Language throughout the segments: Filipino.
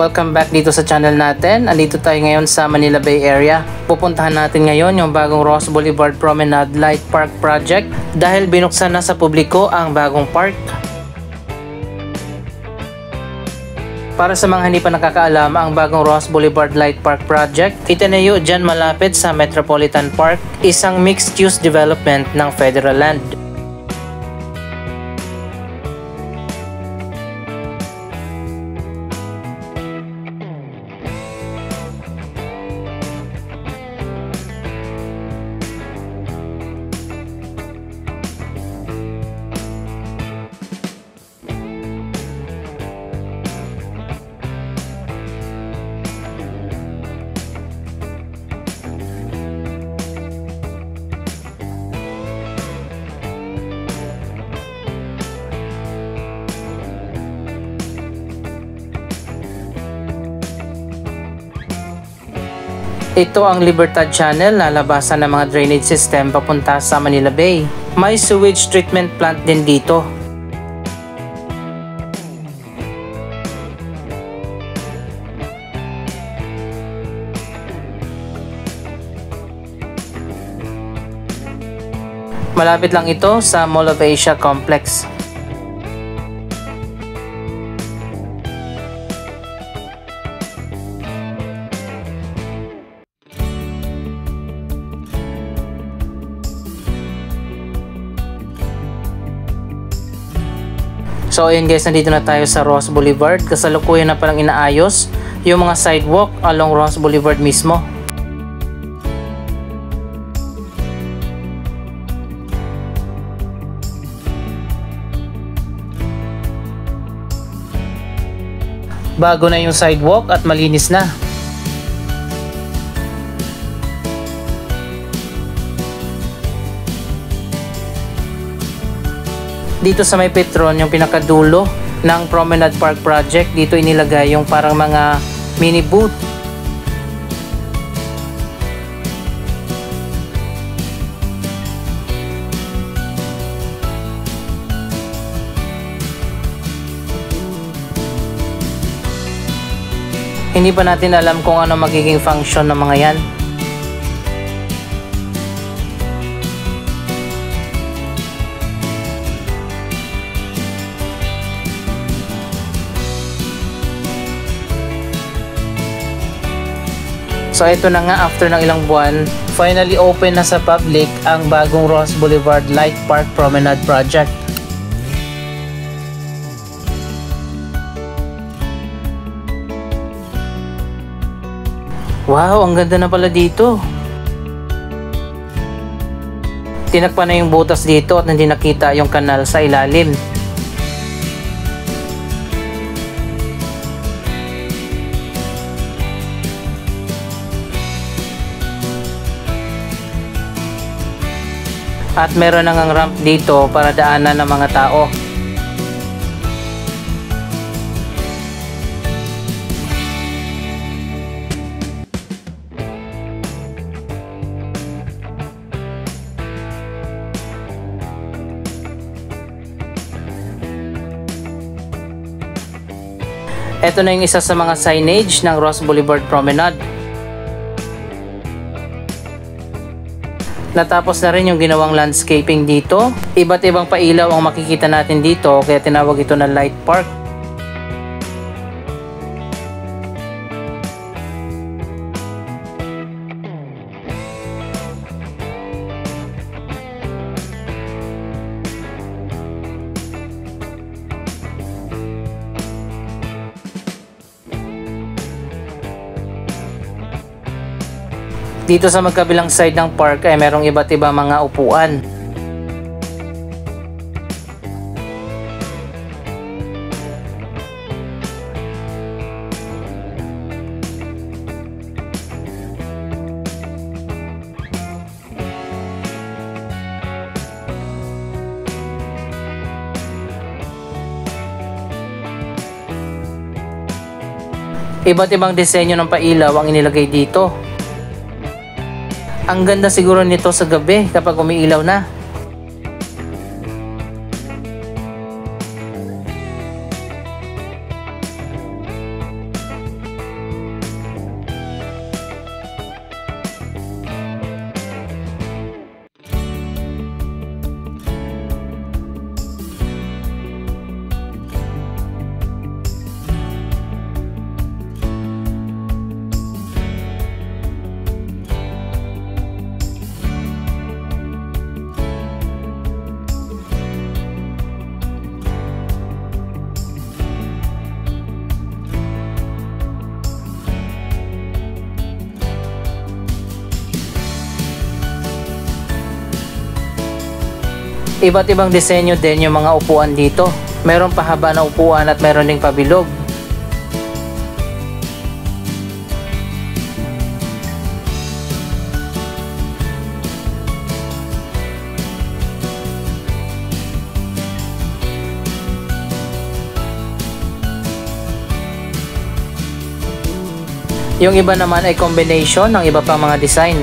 Welcome back dito sa channel natin. Andito tayo ngayon sa Manila Bay area. Pupuntahan natin ngayon yung bagong Ross Boulevard Promenade Light Park Project dahil binuksan na sa publiko ang bagong park. Para sa mga hindi pa nakakaalam, ang bagong Ross Boulevard Light Park Project itinayo dyan malapit sa Metropolitan Park, isang mixed-use development ng federal land. Ito ang Libertad Channel na labasan ng mga drainage system papunta sa Manila Bay. May sewage treatment plant din dito. Malapit lang ito sa Mall of Asia Complex. So ayun guys, nandito na tayo sa Ross Boulevard. Kasalukuyan na palang inaayos yung mga sidewalk along Ross Boulevard mismo. Bago na yung sidewalk at malinis na. Dito sa may Petron, yung pinakadulo ng Promenade Park Project, dito inilagay yung parang mga mini booth. Hindi pa natin alam kung ano magiging function ng mga yan. So ito na nga, after ng ilang buwan, finally open na sa public ang bagong Ross Boulevard Light Park Promenade Project. Wow, ang ganda na pala dito. Tinakpan na yung butas dito at hindi nakita yung kanal sa ilalim. At meron nang ramp dito para daanan ng mga tao. Ito na yung isa sa mga signage ng Ross Boulevard Promenade. Natapos na rin yung ginawang landscaping dito. Iba't ibang pailaw ang makikita natin dito, kaya tinawag ito na Light Park. Dito sa magkabilang side ng park ay merong iba't ibang mga upuan. Iba't ibang disenyo ng pailaw ang inilagay dito. Ang ganda siguro nito sa gabi kapag umiilaw na. Iba't ibang disenyo din yung mga upuan dito. Meron pahaba na upuan at meron ding pabilog. Yung iba naman ay combination ng iba pang mga design.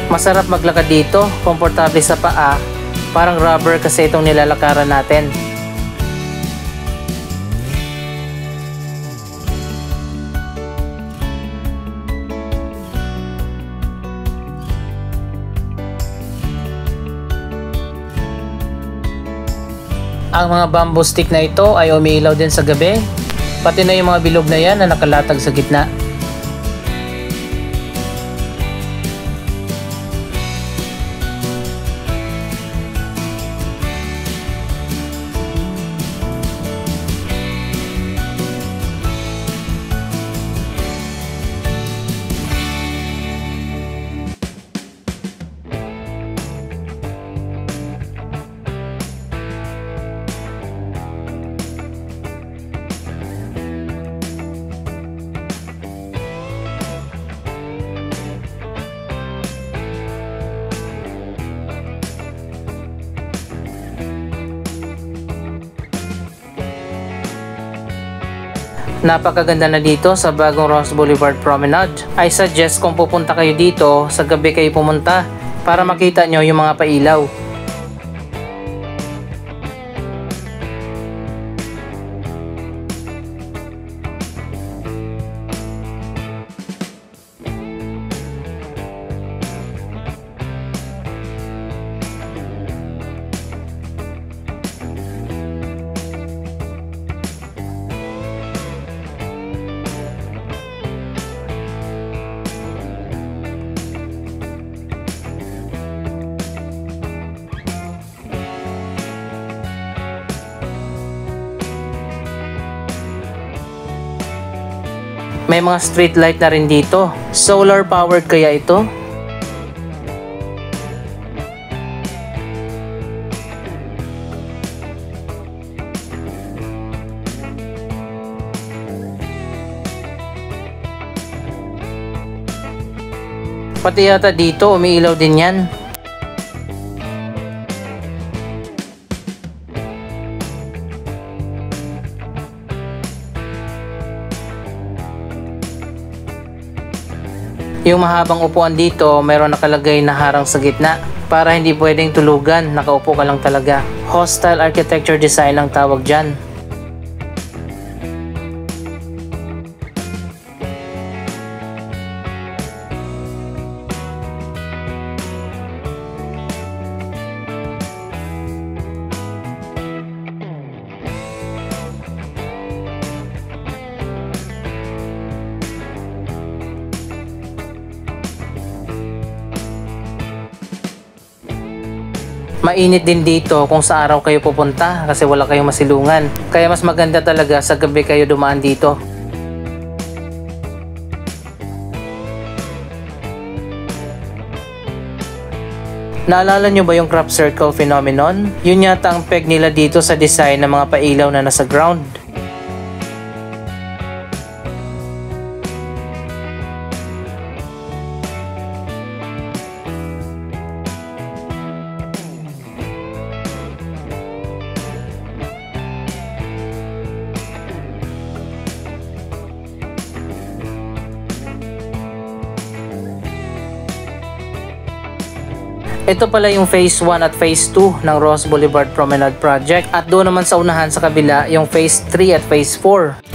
Masarap maglakad dito, komportable sa paa, parang rubber kasi itong nilalakaran natin. Ang mga bamboo stick na ito ay umiilaw din sa gabi, pati na yung mga bilog na yan na nakalatag sa gitna. Napakaganda na dito sa bagong Ross Boulevard Promenade. I suggest kung pupunta kayo dito, sa gabi kayo pumunta para makita nyo yung mga pailaw. May mga street light na rin dito. Solar powered kaya ito? Pati yata dito umiilaw din yan. Yung mahabang upuan dito, mayroon nakalagay na harang sa gitna para hindi pwedeng tulugan, nakaupo ka lang talaga. Hostile architecture design ang tawag dyan. Mainit din dito kung sa araw kayo pupunta kasi wala kayong masilungan. Kaya mas maganda talaga sa gabi kayo dumaan dito. Naalala nyo ba yung crop circle phenomenon? Yun yata ang peg nila dito sa design ng mga pailaw na nasa ground. Ito pala yung Phase 1 at Phase 2 ng Ross Boulevard Promenade Project at doon naman sa unahan sa kabila yung Phase 3 at Phase 4.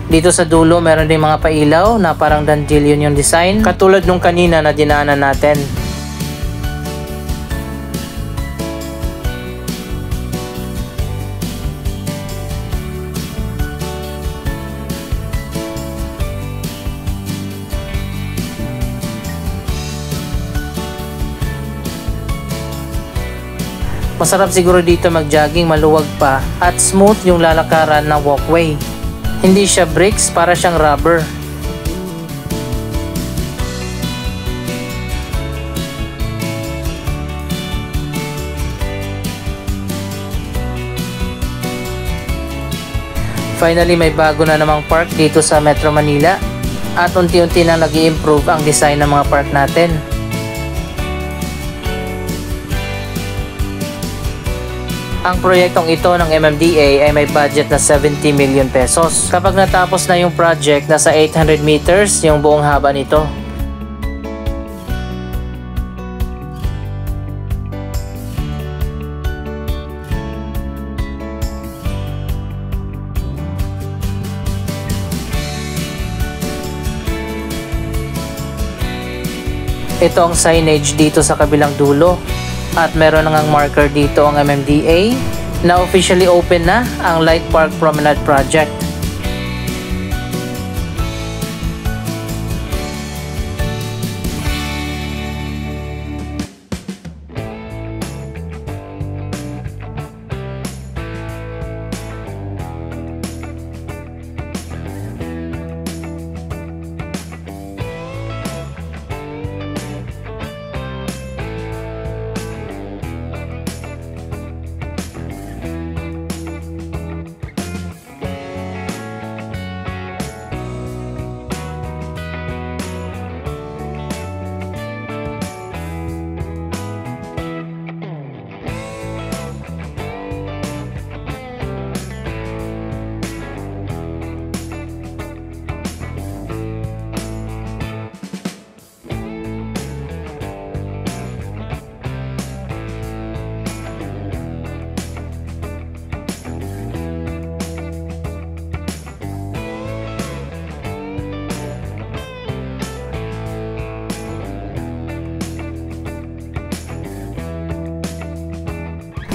Dito sa dulo meron din mga pailaw na parang dandelion yung design, katulad nung kanina na dinaanan natin. Masarap siguro dito mag-jogging, maluwag pa at smooth yung lalakaran ng walkway. Hindi siya bricks, para siyang rubber. Finally, may bago na namang park dito sa Metro Manila at unti-unti na nag-i-improve ang design ng mga park natin. Ang proyektong ito ng MMDA ay may budget na 70 million pesos. Kapag natapos na yung project, nasa 800 meters yung buong haba nito. Ito ang signage dito sa kabilang dulo. At meron nang marker dito ang MMDA na officially open na ang Light Park Promenade Project.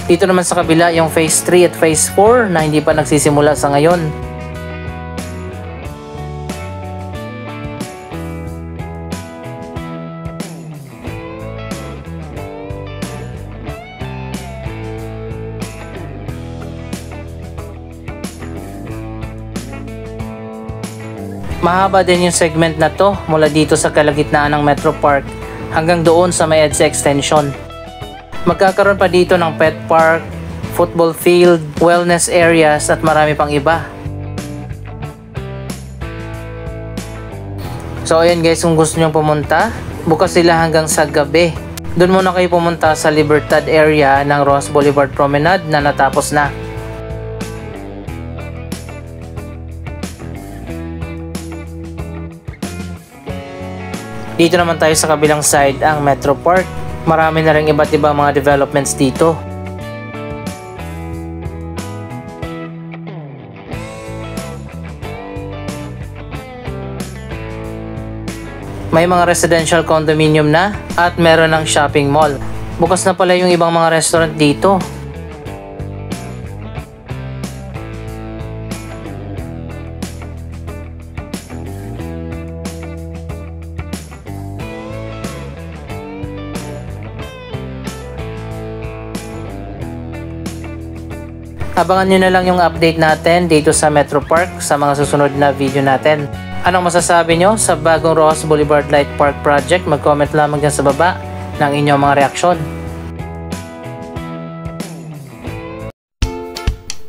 Dito naman sa kabila yung phase 3 at phase 4 na hindi pa nagsisimula sa ngayon. Mahaba din yung segment na to mula dito sa kalagitnaan ng Metro Park hanggang doon sa may EDSA extension. Magkakaroon pa dito ng pet park, football field, wellness areas at marami pang iba. So ayan guys, kung gusto nyo pumunta, bukas sila hanggang sa gabi. Doon muna kayo pumunta sa Libertad area ng Roxas Boulevard Promenade na natapos na. Dito naman tayo sa kabilang side ang Metro Park. Marami na rin iba't ibang mga developments dito. May mga residential condominium na at meron ng shopping mall. Bukas na pala yung ibang mga restaurant dito. Abangan nyo na lang yung update natin dito sa Metro Park sa mga susunod na video natin. Anong masasabi nyo sa bagong Roxas Boulevard Light Park Project? Mag-comment lamang dyan sa baba ng inyong mga reaksyon.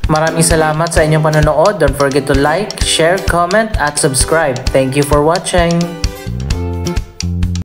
Maraming salamat sa inyong panonood. Don't forget to like, share, comment at subscribe. Thank you for watching.